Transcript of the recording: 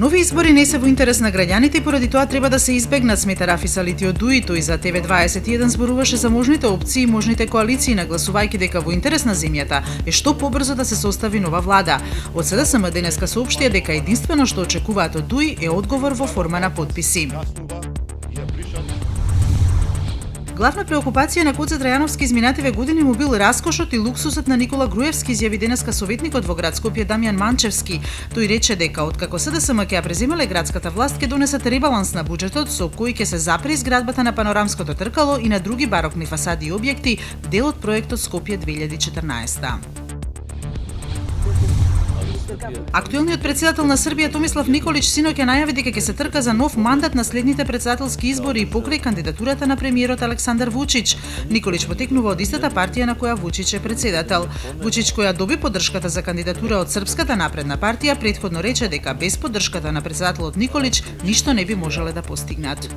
Нови избори не се во интерес на граѓаните и поради тоа треба да се избегнат, смета Рафи Салитио Дуи. Тој за ТВ21 зборуваше за можните опции и можните коалиции, нагласувајќи дека во интерес на земјата е што побрзо да се состави нова влада. Од СДСМ денеска соопштија дека единствено што очекуваат од Дуи е одговор во форма на потписи. Главна преокупација на Коце Трајановски изминативе години му бил раскошот и луксусот на Никола Груевски, изјави денеска советникот во град Скопје Дамјан Манчевски. Тој рече дека откако СДСМ ќе ја преземале градската власт, ќе донесат ребаланс на буџетот со кој ќе се запре изградбата на панорамското тркало и на други барокни фасади и објекти, дел од проектот Скопје 2014. Актуелниот председател на Србија Томислав Николич синоќа најави дека ќе се трка за нов мандат на следните председателски избори и покрај кандидатурата на премиерот Александар Вучич. Николич потекнува од истата партија на која Вучич е председател. Вучич, која доби поддршката за кандидатура од Српската напредна партија, претходно рече дека без поддршката на председателот Николич ништо не би можеле да постигнат.